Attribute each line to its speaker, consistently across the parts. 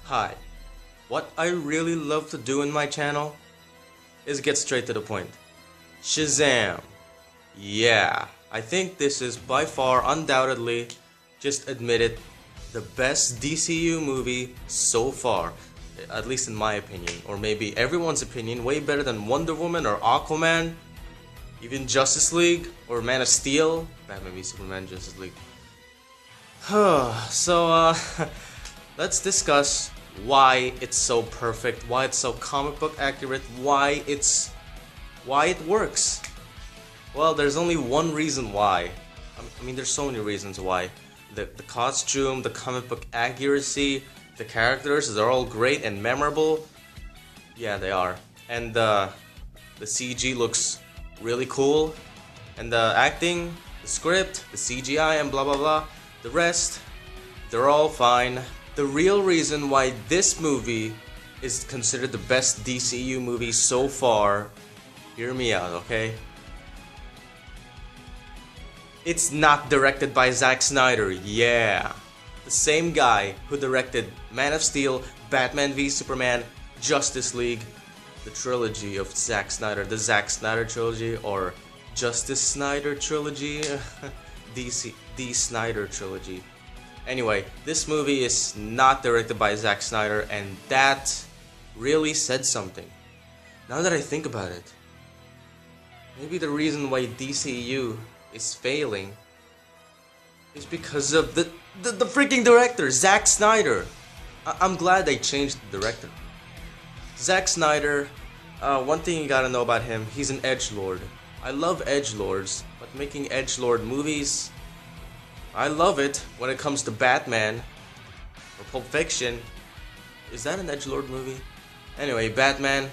Speaker 1: Hi. What I really love to do in my channel is get straight to the point. Shazam. Yeah, I think this is by far, undoubtedly, just admit it, the best DCU movie so far. At least in my opinion, or maybe everyone's opinion, way better than Wonder Woman or Aquaman, even Justice League or Man of Steel, Batman v Superman, Justice League. So, let's discuss why it's so perfect, why it's so comic book accurate, why it works. Well, there's only one reason why. I mean, there's so many reasons why. The costume, the comic book accuracy, the characters, they're all great and memorable. Yeah, they are. And the CG looks really cool. And the acting, the script, the CGI, and blah blah blah. The rest, they're all fine. The real reason why this movie is considered the best DCEU movie so far, hear me out, okay? It's not directed by Zack Snyder, yeah. The same guy who directed Man of Steel, Batman v Superman, Justice League, the trilogy of Zack Snyder, the Zack Snyder trilogy, or Justice Snyder trilogy, D Snyder trilogy. Anyway, this movie is not directed by Zack Snyder, and that really said something. Now that I think about it, maybe the reason why DCEU is failing is because of the freaking director, Zack Snyder. I'm glad they changed the director. Zack Snyder, one thing you gotta know about him, he's an edgelord. I love edgelords, but making edgelord movies, I love it when it comes to Batman or Pulp Fiction. Is that an edgelord movie? Anyway, Batman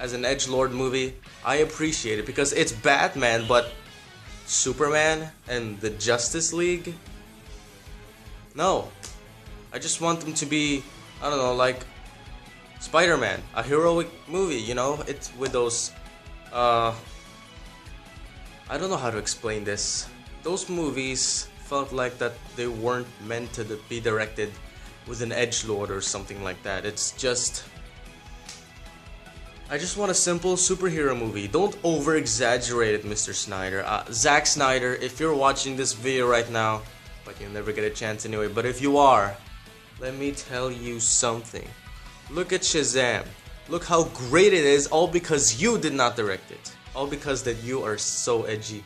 Speaker 1: as an edgelord movie, I appreciate it because it's Batman, but Superman and the Justice League? No. I just want them to be, I don't know, like Spider-Man, a heroic movie, you know? It's with those, I don't know how to explain this. Those movies felt like that they weren't meant to be directed with an edgelord or something like that. It's just, I just want a simple superhero movie. Don't over-exaggerate it, Mr. Snyder. Zack Snyder, if you're watching this video right now, but you'll never get a chance anyway, but if you are, let me tell you something. Look at Shazam. Look how great it is, all because you did not direct it. All because that you are so edgy.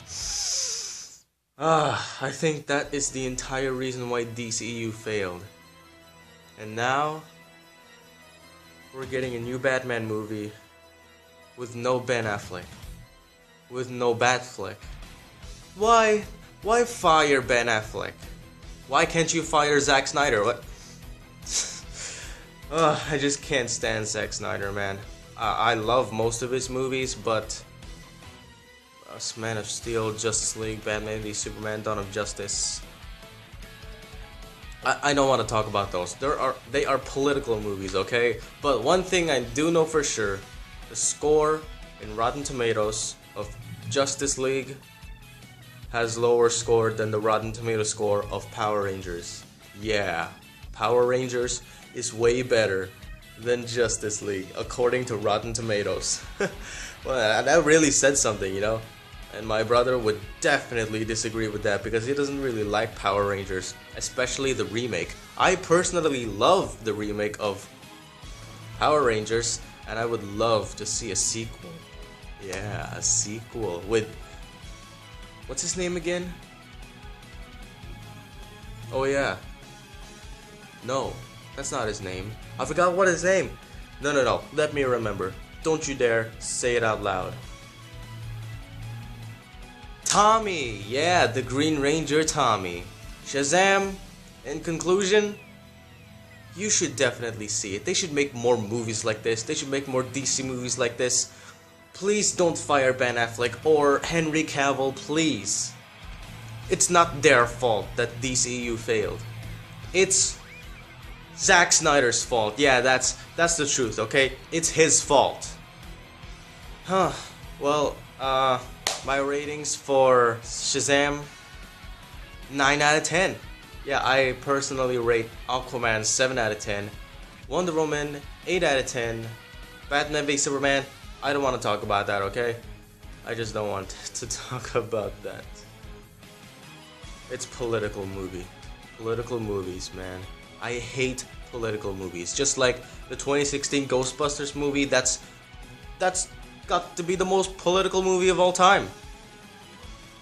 Speaker 1: I think that is the entire reason why DCEU failed. And now, we're getting a new Batman movie with no Ben Affleck. With no Batfleck. Why? Why fire Ben Affleck? Why can't you fire Zack Snyder? What? I just can't stand Zack Snyder, man. I love most of his movies, but Man of Steel, Justice League, Batman v Superman, Dawn of Justice, I don't want to talk about those. They are political movies, okay? But one thing I do know for sure, the score in Rotten Tomatoes of Justice League has lower score than the Rotten Tomato score of Power Rangers. Yeah, Power Rangers is way better than Justice League, according to Rotten Tomatoes. Well, that really said something, you know? And my brother would definitely disagree with that because he doesn't really like Power Rangers, especially the remake. I personally love the remake of Power Rangers, and I would love to see a sequel. Yeah, a sequel with, what's his name again? Oh yeah. No, that's not his name. I forgot what his name. No, let me remember. Don't you dare say it out loud. Tommy, yeah, the Green Ranger Tommy. Shazam, in conclusion, you should definitely see it. They should make more movies like this. They should make more DC movies like this. Please don't fire Ben Affleck or Henry Cavill, please. It's not their fault that DCEU failed. It's Zack Snyder's fault. Yeah, that's the truth, okay? It's his fault. Well, my ratings for Shazam, 9 out of 10. Yeah, I personally rate Aquaman 7 out of 10. Wonder Woman, 8 out of 10. Batman v Superman, I don't want to talk about that, okay? I just don't want to talk about that. It's political movie. Political movies, man. I hate political movies. Just like the 2016 Ghostbusters movie, that's got to be the most political movie of all time.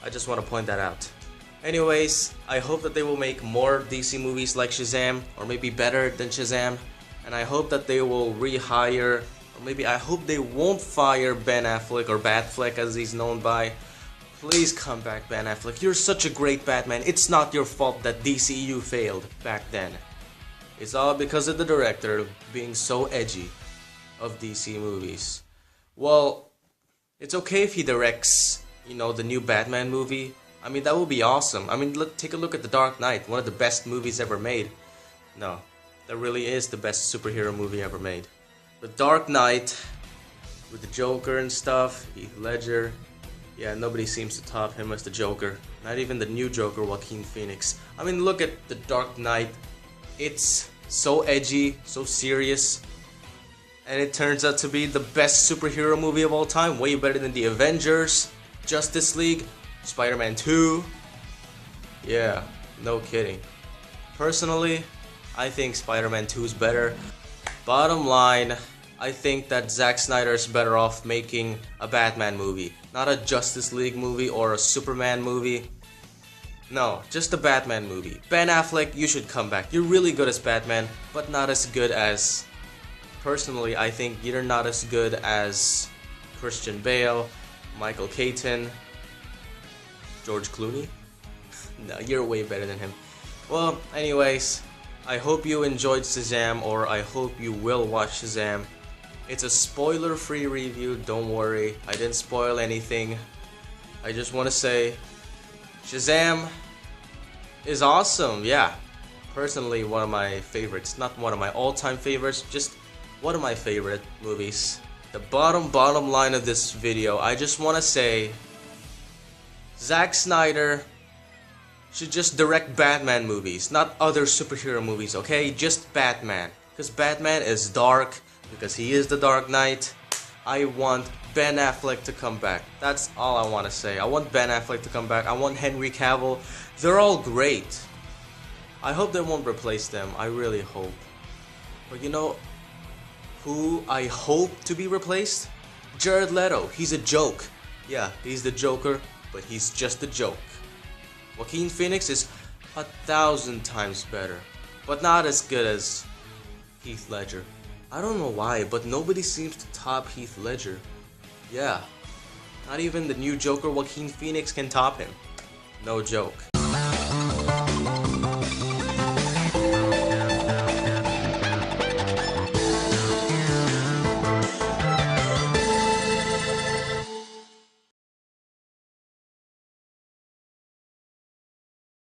Speaker 1: I just want to point that out. Anyways, I hope that they will make more DC movies like Shazam, or maybe better than Shazam. And I hope that they will rehire, or maybe I hope they won't fire Ben Affleck, or Batfleck as he's known by. Please come back, Ben Affleck. You're such a great Batman. It's not your fault that DCEU failed back then. It's all because of the director being so edgy of DC movies. Well, it's okay if he directs, the new Batman movie. I mean, that would be awesome. I mean, take a look at The Dark Knight, one of the best movies ever made. No, that really is the best superhero movie ever made. The Dark Knight, with the Joker and stuff, Heath Ledger. Yeah, nobody seems to top him as the Joker. Not even the new Joker, Joaquin Phoenix. I mean, look at The Dark Knight. It's so edgy, so serious. And it turns out to be the best superhero movie of all time. Way better than the Avengers, Justice League, Spider-Man 2. Yeah, no kidding. Personally, I think Spider-Man 2 is better. Bottom line, I think that Zack Snyder is better off making a Batman movie. Not a Justice League movie or a Superman movie. No, just a Batman movie. Ben Affleck, you should come back. You're really good as Batman, but not as good as... Personally, I think you're not as good as Christian Bale, Michael Keaton, George Clooney. No, you're way better than him. Well, anyways, I hope you enjoyed Shazam, or I hope you will watch Shazam. It's a spoiler-free review, don't worry. I didn't spoil anything. I just want to say, Shazam is awesome, yeah. Personally, one of my favorites. Not one of my all-time favorites, just one of my favorite movies. The bottom line of this video, I just want to say, Zack Snyder should just direct Batman movies, not other superhero movies, okay? Just Batman. Because Batman is dark, because he is the Dark Knight. I want Ben Affleck to come back. That's all I want to say. I want Ben Affleck to come back. I want Henry Cavill. They're all great. I hope they won't replace them. I really hope. But you know who I hope to be replaced? Jared Leto. He's a joke. Yeah, he's the Joker, but he's just a joke. Joaquin Phoenix is 1,000 times better, but not as good as Heath Ledger. I don't know why, but nobody seems to top Heath Ledger. Yeah, not even the new Joker Joaquin Phoenix can top him. No joke.